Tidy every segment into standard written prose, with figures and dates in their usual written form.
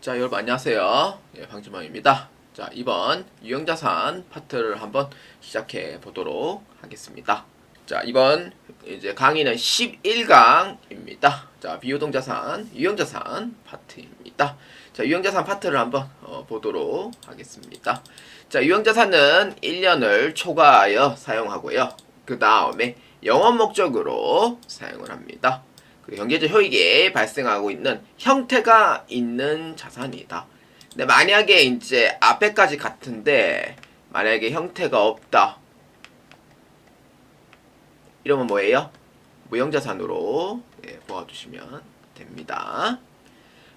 자, 여러분 안녕하세요. 예, 방주망입니다. 자, 이번 유형자산 파트를 한번 시작해 보도록 하겠습니다. 자, 이번 이제 강의는 11강입니다. 자, 비유동자산, 유형자산 파트입니다. 자, 유형자산 파트를 한번 보도록 하겠습니다. 자, 유형자산은 1년을 초과하여 사용하고요. 그 다음에 영업 목적으로 사용을 합니다. 경제적 효익이 발생하고 있는 형태가 있는 자산이다. 근데 만약에 이제 앞에까지 같은데 만약에 형태가 없다. 이러면 뭐예요? 무형자산으로 보아주시면 됩니다.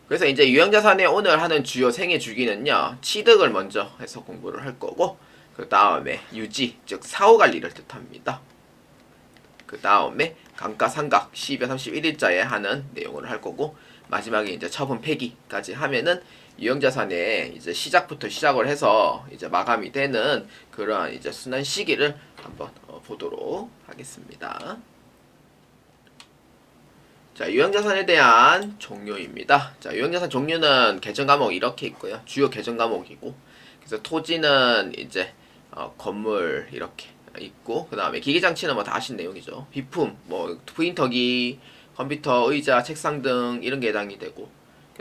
그래서 이제 유형자산의 오늘 하는 주요 생애 주기는요. 취득을 먼저 해서 공부를 할 거고 그 다음에 유지, 즉 사후관리를 뜻합니다. 그 다음에 감가상각 12월 31일자에 하는 내용을 할 거고 마지막에 이제 처분 폐기까지 하면은 유형자산의 이제 시작부터 시작을 해서 이제 마감이 되는 그러한 이제 순환 시기를 한번 보도록 하겠습니다. 자, 유형자산에 대한 종류입니다. 자, 유형자산 종류는 개정 과목 이렇게 있고요. 주요 개정 과목이고 그래서 토지는 이제 건물 이렇게 있고 그 다음에 기계장치는 뭐 다 아신 내용이죠. 비품 뭐 프린터기, 컴퓨터, 의자, 책상 등 이런 게 해당이 되고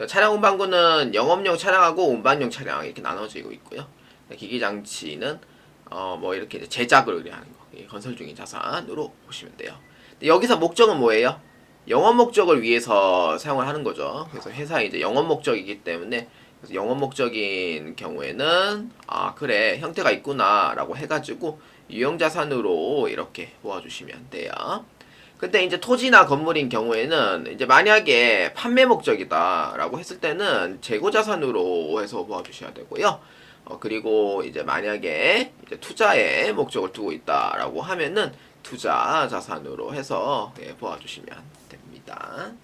차량 운반구는 영업용 차량하고 운반용 차량 이렇게 나눠지고 있고요. 기계장치는 뭐 이렇게 이제 제작을 의뢰하는 거 건설 중인 자산으로 보시면 돼요. 근데 여기서 목적은 뭐예요? 영업 목적을 위해서 사용을 하는 거죠. 그래서 회사의 이제 영업 목적이기 때문에 그래서 영업 목적인 경우에는 그래 형태가 있구나 라고 해가지고 유형자산으로 이렇게 보아주시면 돼요. 근데 이제 토지나 건물인 경우에는 이제 만약에 판매 목적이다 라고 했을 때는 재고자산으로 해서 보아주셔야 되고요. 그리고 이제 만약에 이제 투자에 목적을 두고 있다 라고 하면은 투자 자산으로 해서 보아주시면 됩니다.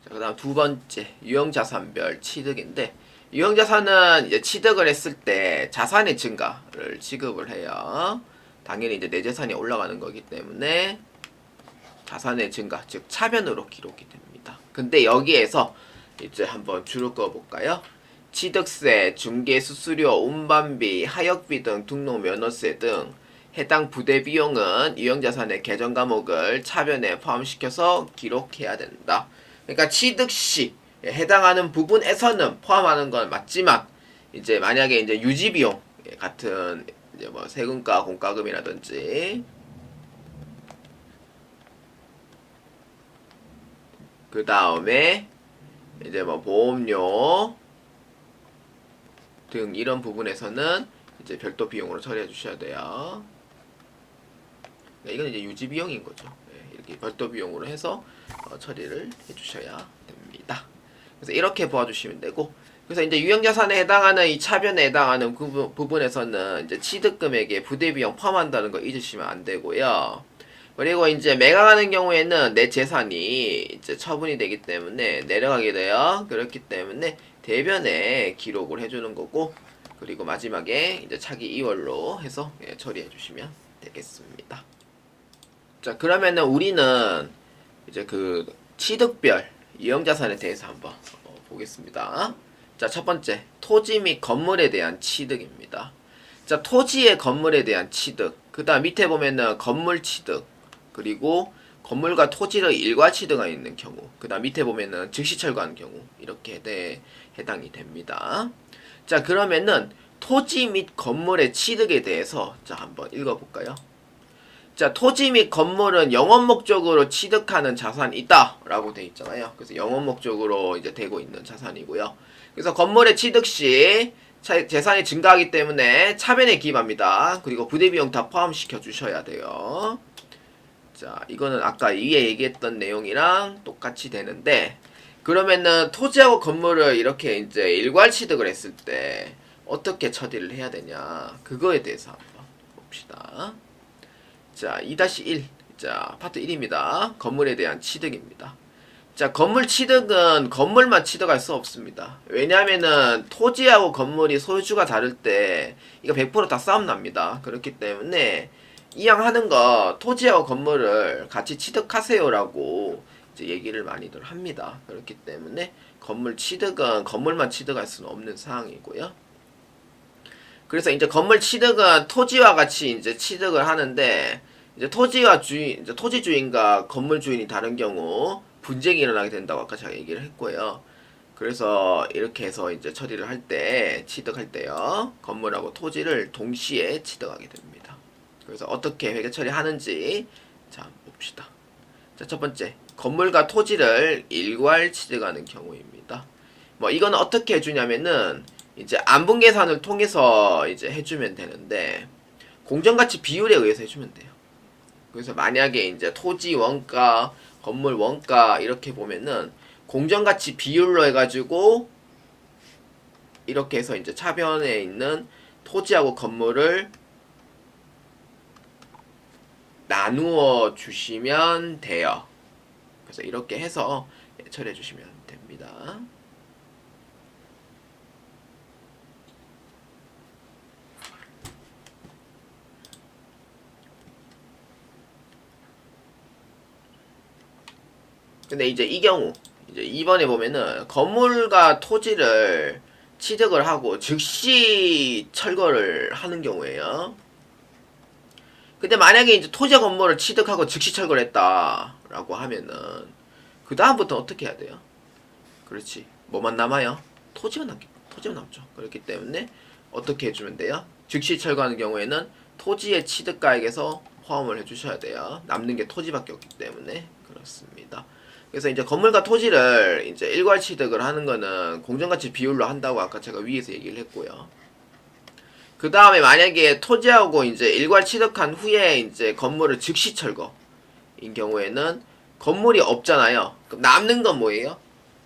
그 다음 두 번째 유형자산별 취득인데 유형자산은 이제 취득을 했을 때 자산의 증가를 지급을 해요. 당연히 이제 내 재산이 올라가는 거기 때문에 자산의 증가, 즉 차변으로 기록이 됩니다. 근데 여기에서 이제 한번 줄을 그어볼까요? 취득세, 중개 수수료, 운반비, 하역비 등 등록 면허세 등 해당 부대 비용은 유형자산의 개정 과목을 차변에 포함시켜서 기록해야 된다. 그러니까 취득 시 해당하는 부분에서는 포함하는 건 맞지만 이제 만약에 이제 유지 비용 같은 이제 뭐 세금과 공과금이라든지 그 다음에 이제 뭐 보험료 등 이런 부분에서는 이제 별도 비용으로 처리해 주셔야 돼요. 이건 이제 유지 비용인 거죠. 이렇게 별도 비용으로 해서 처리를 해주셔야 됩니다. 그래서 이렇게 보아주시면 되고, 그래서 이제 유형자산에 해당하는 이 차변에 해당하는 그 부분에서는 이제 취득금액에 부대 비용 포함한다는 거 잊으시면 안 되고요. 그리고 이제 매각하는 경우에는 내 재산이 이제 처분이 되기 때문에 내려가게 돼요. 그렇기 때문에 대변에 기록을 해주는 거고, 그리고 마지막에 이제 차기 2월로 해서 처리해 주시면 되겠습니다. 자, 그러면은 우리는 이제 그 취득별 유형자산에 대해서 한번 보겠습니다. 자, 첫 번째 토지 및 건물에 대한 취득입니다. 자, 토지의 건물에 대한 취득. 그 다음 밑에 보면은 건물 취득. 그리고 건물과 토지를 일괄 취득하고 있는 경우. 그 다음 밑에 보면은 즉시 철거하는 경우. 이렇게 해당이 됩니다. 자, 그러면은 토지 및 건물의 취득에 대해서 자, 한번 읽어볼까요? 자, 토지 및 건물은 영업 목적으로 취득하는 자산이다 라고 되어 있잖아요. 그래서 영업 목적으로 이제 되고 있는 자산이고요. 그래서 건물의 취득 시 재산이 증가하기 때문에 차변에 기입합니다. 그리고 부대 비용 다 포함시켜 주셔야 돼요. 자, 이거는 아까 위에 얘기했던 내용이랑 똑같이 되는데 그러면은 토지하고 건물을 이렇게 이제 일괄 취득을 했을 때 어떻게 처리를 해야 되냐 그거에 대해서 한번 봅시다. 자, 2-1. 자, 파트 1입니다. 건물에 대한 취득입니다. 자, 건물 취득은 건물만 취득할 수 없습니다. 왜냐하면은 토지하고 건물이 소유주가 다를 때 이거 100%다 싸움 납니다. 그렇기 때문에 이왕하는 거 토지하고 건물을 같이 취득하세요라고 이제 얘기를 많이들 합니다. 그렇기 때문에 건물 취득은 건물만 취득할 수는 없는 상황이고요. 그래서 이제 건물 취득은 토지와 같이 이제 취득을 하는데 이제 토지와 주인, 이제 토지 주인과 건물 주인이 다른 경우 분쟁이 일어나게 된다고 아까 제가 얘기를 했고요. 그래서 이렇게 해서 이제 처리를 할 때, 취득할 때요, 건물하고 토지를 동시에 취득하게 됩니다. 그래서 어떻게 회계 처리하는지 자 봅시다. 자, 첫 번째, 건물과 토지를 일괄 취득하는 경우입니다. 뭐 이거는 어떻게 해주냐면은 이제 안분 계산을 통해서 이제 해주면 되는데 공정가치 비율에 의해서 해주면 돼요. 그래서 만약에 이제 토지 원가, 건물 원가 이렇게 보면은 공정가치 비율로 해가지고 이렇게 해서 이제 차변에 있는 토지하고 건물을 나누어 주시면 돼요. 그래서 이렇게 해서 처리해 주시면 됩니다. 근데 이제 이 경우 이제 2번에 보면은 건물과 토지를 취득을 하고 즉시 철거를 하는 경우에요. 근데 만약에 이제 토지와 건물을 취득하고 즉시 철거를 했다라고 하면은 그 다음부터 어떻게 해야 돼요? 그렇지. 뭐만 남아요? 토지만 남죠. 그렇기 때문에 어떻게 해주면 돼요? 즉시 철거하는 경우에는 토지의 취득가액에서 포함을 해주셔야 돼요. 남는 게 토지밖에 없기 때문에 그렇습니다. 그래서 이제 건물과 토지를 이제 일괄 취득을 하는 거는 공정가치 비율로 한다고 아까 제가 위에서 얘기를 했고요. 그 다음에 만약에 토지하고 이제 일괄 취득한 후에 이제 건물을 즉시 철거인 경우에는 건물이 없잖아요. 그럼 남는 건 뭐예요?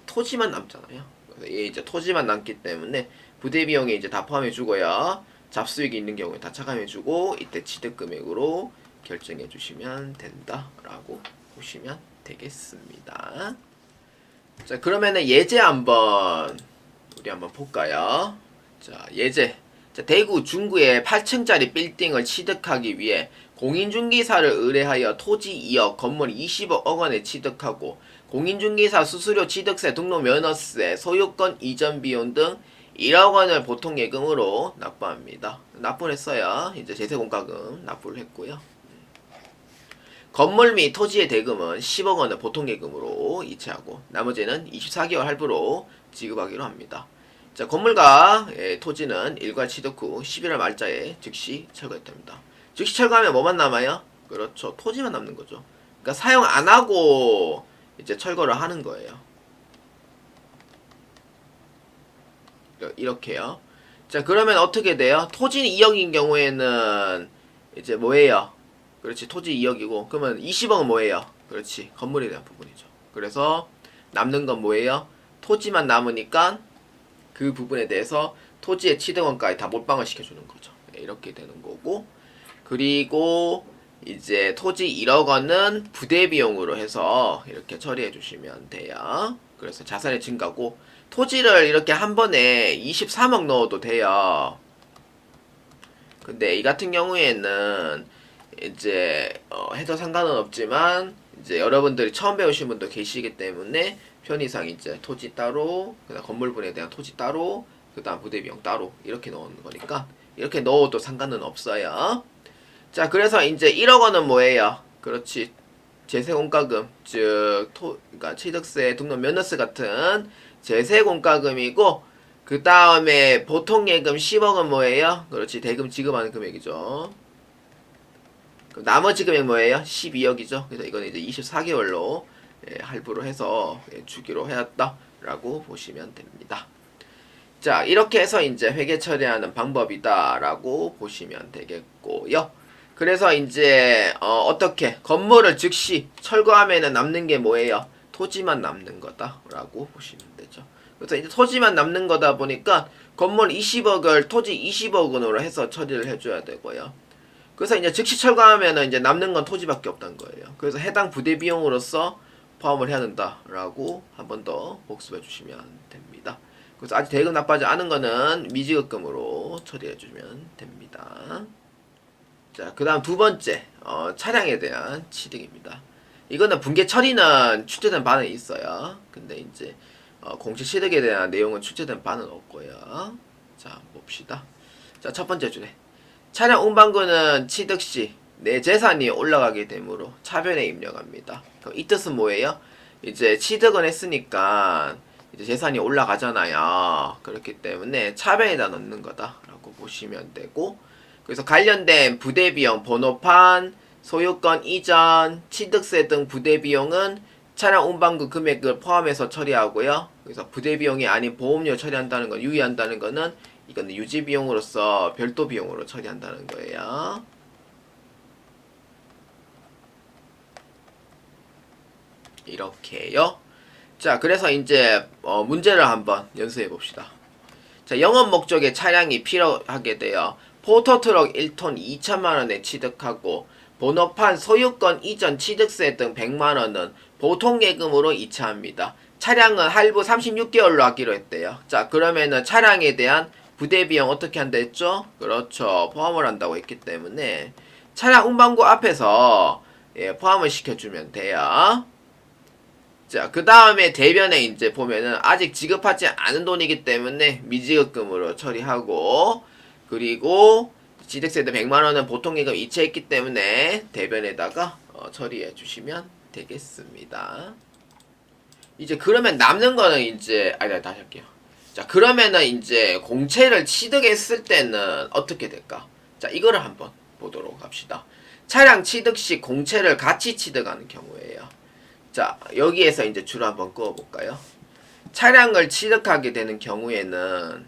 토지만 남잖아요. 그래서 얘 이제 토지만 남기 때문에 부대 비용에 이제 다 포함해 주고요. 잡수익이 있는 경우에 다 차감해 주고 이때 취득 금액으로 결정해 주시면 된다라고 보시면 되겠습니다. 자, 그러면은 예제 우리 한번 볼까요? 자, 예제. 자, 대구 중구의 8층짜리 빌딩을 취득하기 위해 공인중개사를 의뢰하여 토지 2억, 건물 20억 원에 취득하고 공인중개사 수수료, 취득세, 등록면허세, 소유권 이전 비용 등 1억 원을 보통예금으로 납부합니다. 납부를 했어요. 이제 제세공과금 납부를 했고요. 건물 및 토지의 대금은 10억 원을 보통예금으로 이체하고 나머지는 24개월 할부로 지급하기로 합니다. 자, 건물과 토지는 일괄 취득 후 11월 말자에 즉시 철거했답니다. 즉시 철거하면 뭐만 남아요? 그렇죠. 토지만 남는 거죠. 그러니까 사용 안 하고 이제 철거를 하는 거예요. 이렇게요. 자, 그러면 어떻게 돼요? 토지 2억인 경우에는 이제 뭐예요? 그렇지. 토지 2억이고 그러면 20억은 뭐예요? 그렇지. 건물에 대한 부분이죠. 그래서 남는 건 뭐예요? 토지만 남으니까 그 부분에 대해서 토지의 취득원가에 다 몰빵을 시켜주는 거죠. 이렇게 되는 거고 그리고 이제 토지 1억 원은 부대 비용으로 해서 이렇게 처리해 주시면 돼요. 그래서 자산의 증가고 토지를 이렇게 한 번에 23억 넣어도 돼요. 근데 이 같은 경우에는 이제 해도 상관은 없지만 이제 여러분들이 처음 배우신 분도 계시기 때문에 편의상 이제 토지 따로, 그다음 건물분에 대한 토지 따로, 그다음 부대 비용 따로 이렇게 넣는 거니까 이렇게 넣어도 상관은 없어요. 자, 그래서 이제 1억 원은 뭐예요? 그렇지. 제세공과금, 그러니까 취득세, 등록 면허세 같은 제세공과금이고 그 다음에 보통예금 10억은 뭐예요? 그렇지. 대금 지급하는 금액이죠. 나머지 금액 뭐예요? 12억이죠. 그래서 이건 이제 24개월로 할부로 해서 주기로 해왔다라고 보시면 됩니다. 자, 이렇게 해서 이제 회계 처리하는 방법이다라고 보시면 되겠고요. 그래서 이제 어떻게 건물을 즉시 철거하면은 남는 게 뭐예요? 토지만 남는 거다라고 보시면 되죠. 그래서 이제 토지만 남는 거다 보니까 건물 20억을 토지 20억 원으로 해서 처리를 해줘야 되고요. 그래서 이제 즉시 철거하면은 이제 남는 건 토지밖에 없다는 거예요. 그래서 해당 부대 비용으로서 포함을 해야 된다라고 한 번 더 복습해 주시면 됩니다. 그래서 아직 대금 납부하지 않은 거는 미지급금으로 처리해 주면 됩니다. 자, 그 다음 두 번째, 차량에 대한 취득입니다. 이거는 분개 처리는 출제된 바는 있어요. 근데 이제 공채 취득에 대한 내용은 출제된 바는 없고요. 자, 봅시다. 자, 첫 번째 줄에 차량 운반권은 취득 시 내 재산이 올라가게 되므로 차변에 입력합니다. 그럼 이 뜻은 뭐예요? 이제 취득은 했으니까 이제 재산이 올라가잖아요. 그렇기 때문에 차변에다 넣는 거다라고 보시면 되고, 그래서 관련된 부대 비용, 번호판, 소유권 이전, 취득세 등 부대 비용은 차량 운반금 금액을 포함해서 처리하고요. 그래서 부대 비용이 아닌 보험료 처리한다는 건, 유의한다는 거는 이거는 유지 비용으로서 별도 비용으로 처리한다는 거예요. 이렇게요. 자, 그래서 이제 문제를 한번 연수해 봅시다. 자, 영업 목적의 차량이 필요하게 되어 포토트럭 1톤 2천만원에 취득하고 번호판 소유권 이전 취득세 등 100만원은 보통예금으로 이체합니다. 차량은 할부 36개월로 하기로 했대요. 자, 그러면은 차량에 대한 부대비용 어떻게 한다 했죠? 그렇죠. 포함을 한다고 했기 때문에 차량 운반구 앞에서 포함을 시켜주면 돼요. 자, 그 다음에 대변에 이제 보면은 아직 지급하지 않은 돈이기 때문에 미지급금으로 처리하고, 그리고 취득세도 100만원은 보통예금 이체했기 때문에 대변에다가 처리해 주시면 되겠습니다. 이제 그러면 남는 거는 이제 다시 할게요. 자, 그러면은 이제 공채를 취득했을 때는 어떻게 될까? 자, 이거를 한번 보도록 합시다. 차량 취득 시 공채를 같이 취득하는 경우에요. 자, 여기에서 이제 줄을 한번 그어볼까요? 차량을 취득하게 되는 경우에는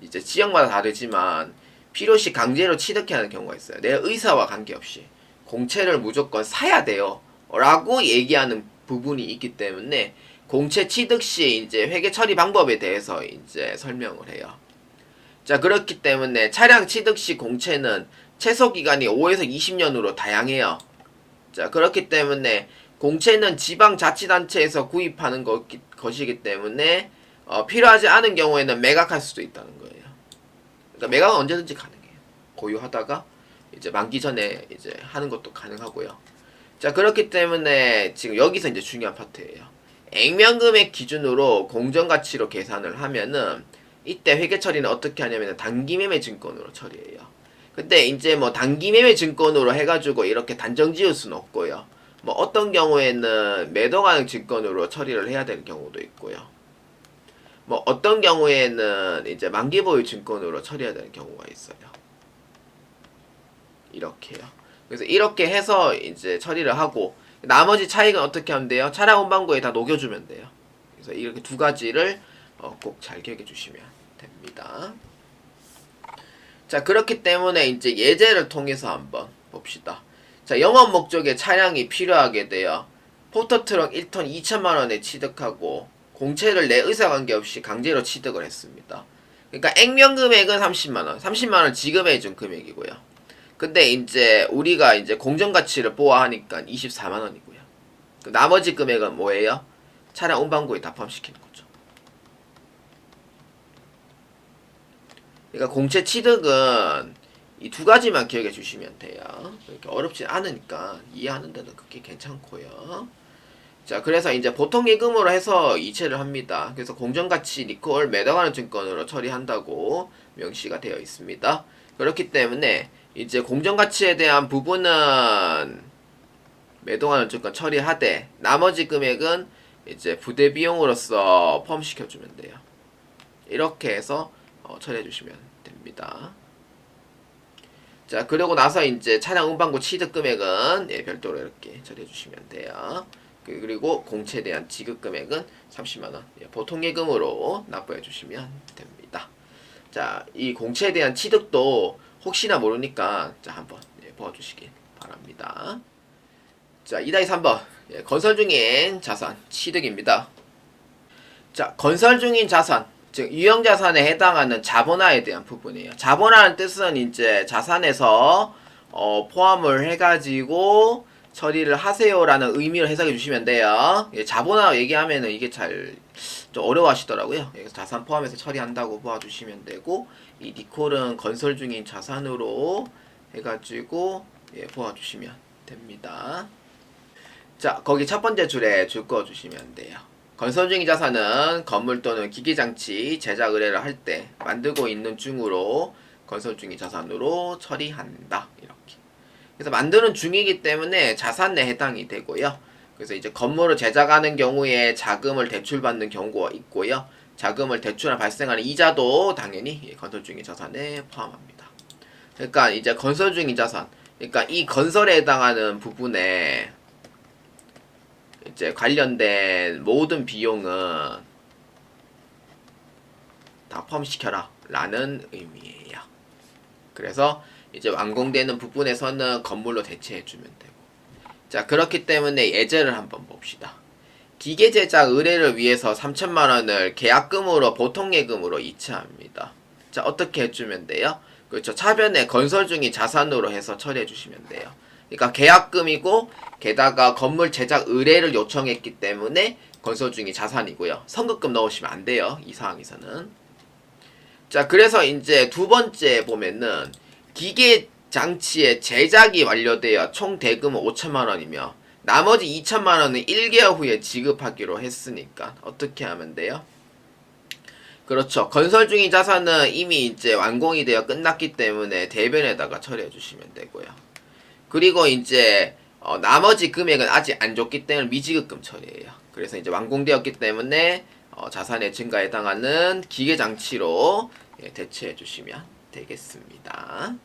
이제 지역마다 다르지만 필요시 강제로 취득해야 하는 경우가 있어요. 내 의사와 관계없이 공채를 무조건 사야 돼요 라고 얘기하는 부분이 있기 때문에 공채 취득 시 이제 회계 처리 방법에 대해서 이제 설명을 해요. 자, 그렇기 때문에 차량 취득 시 공채는 최소 기간이 5에서 20년으로 다양해요. 자, 그렇기 때문에 공채는 지방자치단체에서 구입하는 것이기 때문에 필요하지 않은 경우에는 매각할 수도 있다는 거예요. 그러니까 매각은 언제든지 가능해요. 보유하다가 이제 만기 전에 이제 하는 것도 가능하고요. 자, 그렇기 때문에 지금 여기서 이제 중요한 파트예요. 액면금액 기준으로 공정가치로 계산을 하면은 이때 회계 처리는 어떻게 하냐면 단기매매 증권으로 처리해요. 근데 이제 뭐 단기매매 증권으로 해가지고 이렇게 단정 지을 수는 없고요. 뭐 어떤 경우에는 매도 가능 증권으로 처리를 해야 되는 경우도 있고요. 뭐 어떤 경우에는 이제 만기 보유 증권으로 처리해야 되는 경우가 있어요. 이렇게요. 그래서 이렇게 해서 이제 처리를 하고 나머지 차익은 어떻게 하면 돼요? 차량 운반구에 다 녹여주면 돼요. 그래서 이렇게 두 가지를 꼭 잘 기억해 주시면 됩니다. 자, 그렇기 때문에 이제 예제를 통해서 한번 봅시다. 자, 영업 목적의 차량이 필요하게 되어 포터트럭 1톤 2천만원에 취득하고 공채를 내 의사 관계없이 강제로 취득을 했습니다. 그러니까 액면 금액은 30만원, 30만원 지급해 준 금액이고요. 근데 이제 우리가 이제 공정가치를 보아하니까 24만원이고요. 그 나머지 금액은 뭐예요? 차량 운반구에 다 포함시키는 거죠. 그러니까 공채 취득은 이 두 가지만 기억해 주시면 돼요. 그렇게 어렵지 않으니까 이해하는 데는 그렇게 괜찮고요. 자, 그래서 이제 보통 예금으로 해서 이체를 합니다. 그래서 공정가치 리콜 매도가능 증권으로 처리한다고 명시가 되어 있습니다. 그렇기 때문에 이제 공정가치에 대한 부분은 매도가능 증권 처리하되 나머지 금액은 이제 부대 비용으로서 포함시켜주면 돼요. 이렇게 해서 처리해 주시면 됩니다. 자, 그러고 나서 이제 차량 운반구 취득 금액은 별도로 이렇게 처리해 주시면 돼요. 그리고 공채에 대한 지급 금액은 30만원 보통 예금으로 납부해 주시면 됩니다. 자, 이 공채에 대한 취득도 혹시나 모르니까 자, 한번 보아주시길 바랍니다. 자, 2-3번 건설 중인 자산 취득입니다. 자, 건설 중인 자산, 즉 유형자산에 해당하는 자본화에 대한 부분이에요. 자본화는 뜻은 이제 자산에서 포함을 해가지고 처리를 하세요라는 의미로 해석해 주시면 돼요. 자본화 얘기하면은 이게 잘 좀 어려워하시더라고요. 그래서 자산 포함해서 처리한다고 보아주시면 되고, 이 니콜은 건설 중인 자산으로 해가지고 보아주시면 됩니다. 자, 거기 첫 번째 줄에 줄 그어주시면 돼요. 건설 중인 자산은 건물 또는 기기장치 제작 의뢰를 할 때 만들고 있는 중으로 건설 중인 자산으로 처리한다. 이렇게. 그래서 만드는 중이기 때문에 자산에 해당이 되고요. 그래서 이제 건물을 제작하는 경우에 자금을 대출받는 경우가 있고요. 자금을 대출에 발생하는 이자도 당연히 건설 중인 자산에 포함합니다. 그러니까 이제 건설 중인 자산, 그러니까 이 건설에 해당하는 부분에 이제 관련된 모든 비용은 다 포함시켜라 라는 의미예요. 그래서 이제 완공되는 부분에서는 건물로 대체해주면 되고. 자, 그렇기 때문에 예제를 한번 봅시다. 기계 제작 의뢰를 위해서 3천만 원을 계약금으로 보통 예금으로 이체합니다. 자, 어떻게 해주면 돼요? 그렇죠. 차변에 건설 중인 자산으로 해서 처리해 주시면 돼요. 그러니까 계약금이고 게다가 건물 제작 의뢰를 요청했기 때문에 건설 중인 자산이고요. 선급금 넣으시면 안 돼요. 이 상황에서는. 자, 그래서 이제 두 번째 보면은 기계 장치의 제작이 완료되어 총 대금은 5천만 원이며 나머지 2천만 원은 1개월 후에 지급하기로 했으니까 어떻게 하면 돼요? 그렇죠. 건설 중인 자산은 이미 이제 완공이 되어 끝났기 때문에 대변에다가 처리해 주시면 되고요. 그리고 이제 나머지 금액은 아직 안 줬기 때문에 미지급금 처리해요. 그래서 이제 완공되었기 때문에 자산의 증가에 해당하는 기계장치로 대체해 주시면 되겠습니다.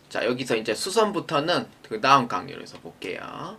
자, 여기서 이제 수선부터는 그 다음 강의로 해서 볼게요.